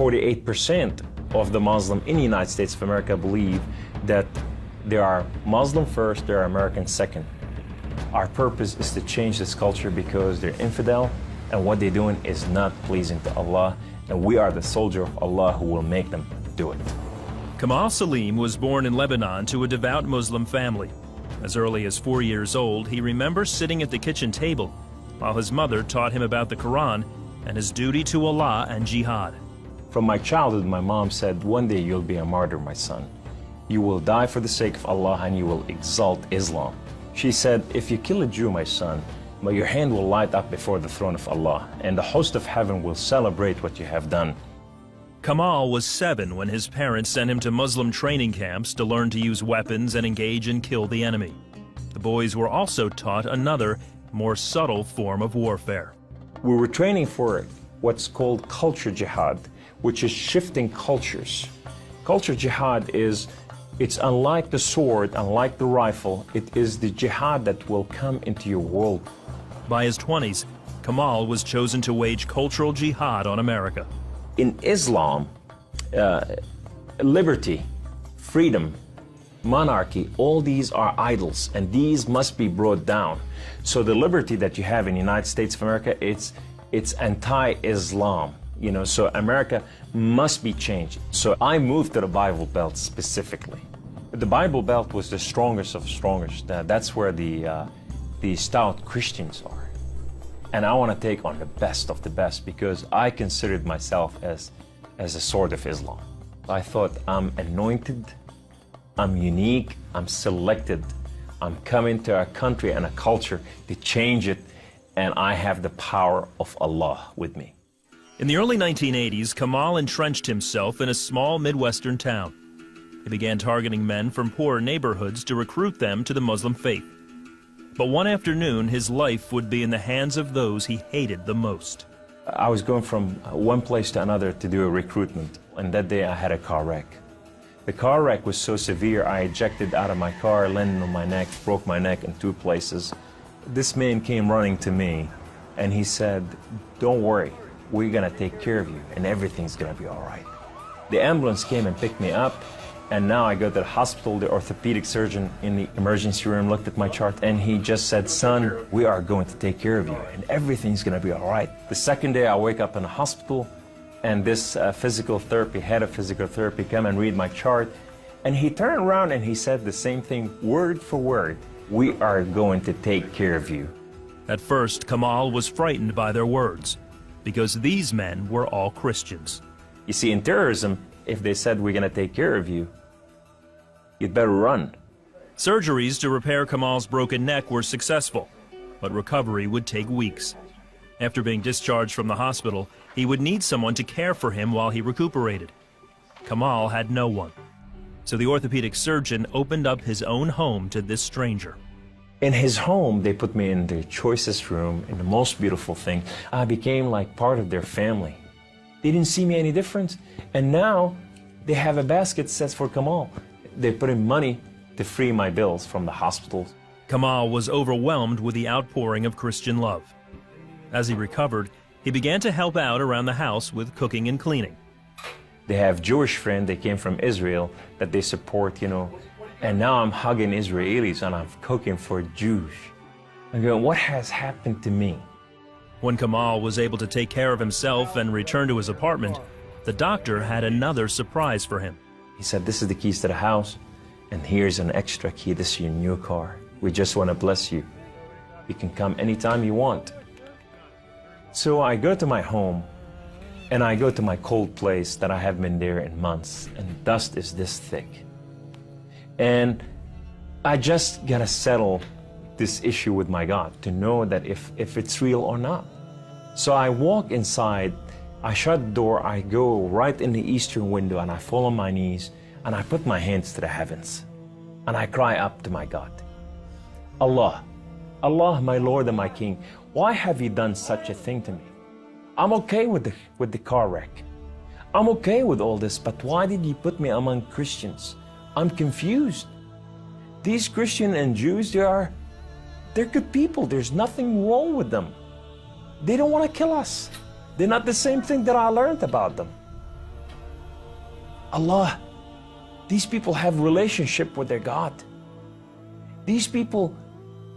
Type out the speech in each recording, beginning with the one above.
48% of the Muslim in the United States of America believe that there are Muslim first, there are American second. Our purpose is to change this culture because they're infidel, and what they're doing is not pleasing to Allah, and we are the soldier of Allah who will make them do it. Kamal Salim was born in Lebanon to a devout Muslim family. As early as 4 years old, he remembers sitting at the kitchen table while his mother taught him about the Quran and his duty to Allah and jihad. From my childhood, my mom said, one day you'll be a martyr, my son. You will die for the sake of Allah and you will exalt Islam. She said, if you kill a Jew, my son, your hand will light up before the throne of Allah, and the host of heaven will celebrate what you have done. Kamal was 7 when his parents sent him to Muslim training camps to learn to use weapons and engage and kill the enemy. The boys were also taught another, more subtle form of warfare. We were training for what's called culture jihad, which is shifting cultures. Culture jihad is, it's unlike the sword, unlike the rifle, it is the jihad that will come into your world. By his 20s, Kamal was chosen to wage cultural jihad on America. In Islam, liberty, freedom, monarchy, all these are idols, and these must be brought down. So the liberty that you have in the United States of America, it's anti-Islam. You know, so America must be changed. So I moved to the Bible Belt specifically. The Bible Belt was the strongest of strongest. That's where the stout Christians are. And I want to take on the best of the best because I considered myself as a sword of Islam. I thought I'm anointed, I'm unique, I'm selected. I'm coming to a country and a culture to change it, and I have the power of Allah with me. In the early 1980s, Kamal entrenched himself in a small Midwestern town. He began targeting men from poor neighborhoods to recruit them to the Muslim faith. But one afternoon, his life would be in the hands of those he hated the most. I was going from one place to another to do a recruitment, and that day I had a car wreck. The car wreck was so severe, I ejected out of my car, landed on my neck, broke my neck in 2 places. This man came running to me, and he said, don't worry, we're gonna take care of you, and everything's gonna be all right. The ambulance came and picked me up, and now I go to the hospital. The orthopedic surgeon in the emergency room looked at my chart, and he just said, son, we are going to take care of you, and everything's gonna be all right. The second day I wake up in the hospital, and this head of physical therapy come and read my chart, and he turned around and he said the same thing, word for word, we are going to take care of you. At first, Kamal was frightened by their words, because these men were all Christians. You see, in terrorism, if they said we're going to take care of you, you'd better run. Surgeries to repair Kamal's broken neck were successful, but recovery would take weeks. After being discharged from the hospital, he would need someone to care for him while he recuperated. Kamal had no one, so the orthopedic surgeon opened up his own home to this stranger. In his home, they put me in the choicest room, in the most beautiful thing. I became like part of their family. They didn't see me any different, and now they have a basket set for Kamal. They put in money to free my bills from the hospitals. Kamal was overwhelmed with the outpouring of Christian love. As he recovered, he began to help out around the house with cooking and cleaning. They have Jewish friends, they came from Israel, that they support, you know. And now I'm hugging Israelis and I'm cooking for Jews. I'm going, what has happened to me? When Kamal was able to take care of himself and return to his apartment, the doctor had another surprise for him. He said, this is the keys to the house, and here's an extra key, this is your new car. We just want to bless you. You can come anytime you want. So I go to my home, and I go to my cold place that I haven't been there in months, and dust is this thick. And I just gotta settle this issue with my God to know that if it's real or not. So I walk inside, I shut the door, I go right in the eastern window, and I fall on my knees, and I put my hands to the heavens, and I cry up to my God. Allah, Allah, my Lord and my King, why have you done such a thing to me? I'm okay with the car wreck. I'm okay with all this, but why did you put me among Christians? I'm confused. These Christians and Jews, they're good people. There's nothing wrong with them. They don't want to kill us. They're not the same thing that I learned about them. Allah, these people have relationship with their God. These people,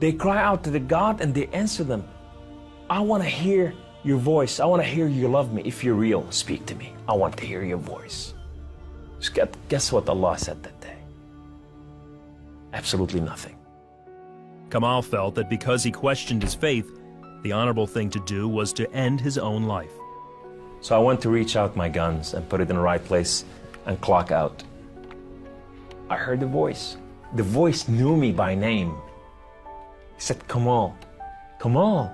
they cry out to the God and they answer them. I want to hear your voice. I want to hear you love me. If you're real, speak to me. I want to hear your voice. Guess what Allah said that day? Absolutely nothing. Kamal felt that because he questioned his faith, the honorable thing to do was to end his own life. So I went to reach out my guns and put it in the right place and clock out. I heard the voice. The voice knew me by name. He said, Kamal, Kamal,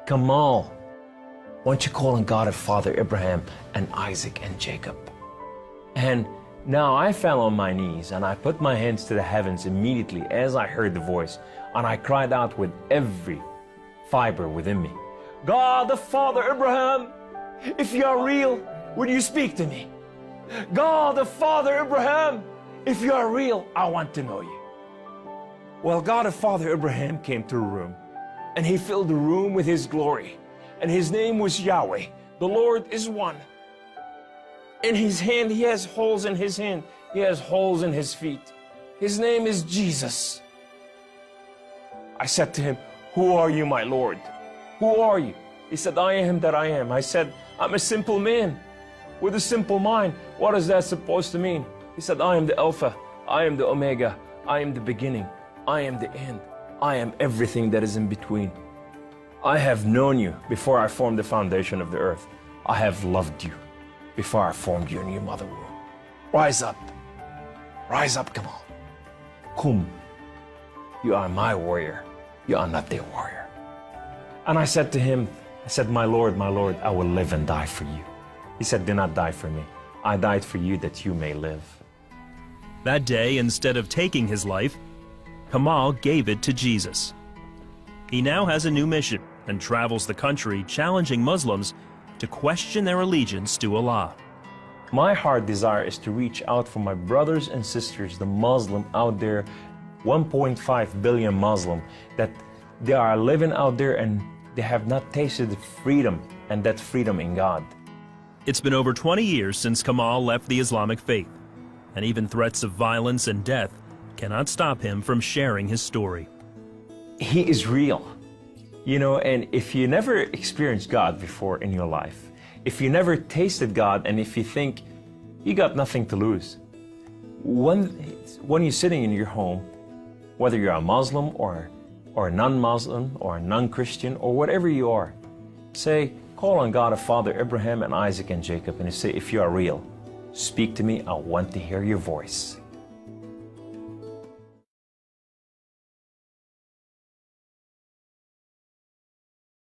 Kamal, why don't you call on God of Father Abraham and Isaac and Jacob? And now I fell on my knees and I put my hands to the heavens immediately as I heard the voice, and I cried out with every fiber within me, God of Father Abraham, if you are real, would you speak to me? God of Father Abraham, if you are real, I want to know you. Well, God of Father Abraham came to the room, and he filled the room with his glory, and his name was Yahweh. The Lord is one. In his hand, he has holes in his hand. He has holes in his feet. His name is Jesus. I said to him, who are you, my Lord? Who are you? He said, I am that I am. I said, I'm a simple man with a simple mind. What is that supposed to mean? He said, I am the Alpha. I am the Omega. I am the beginning. I am the end. I am everything that is in between. I have known you before I formed the foundation of the earth. I have loved you before I formed you in your mother womb. Rise up. Rise up, come on. Kum. You are my warrior. You are not their warrior. And I said to him, I said, my Lord, I will live and die for you. He said, do not die for me. I died for you that you may live. That day, instead of taking his life, Kamal gave it to Jesus. He now has a new mission and travels the country challenging Muslims to question their allegiance to Allah. My heart desire is to reach out for my brothers and sisters, the Muslim out there, 1.5 billion Muslim, that they are living out there and they have not tasted freedom, and that freedom in God. It's been over 20 years since Kamal left the Islamic faith, and even threats of violence and death cannot stop him from sharing his story. He is real. You know, and if you never experienced God before in your life, if you never tasted God, and if you think you got nothing to lose, when you're sitting in your home, whether you're a Muslim or a non-Muslim or a non-Christian or whatever you are, say, call on God of Father Abraham and Isaac and Jacob, and you say, if you are real, speak to me, I want to hear your voice.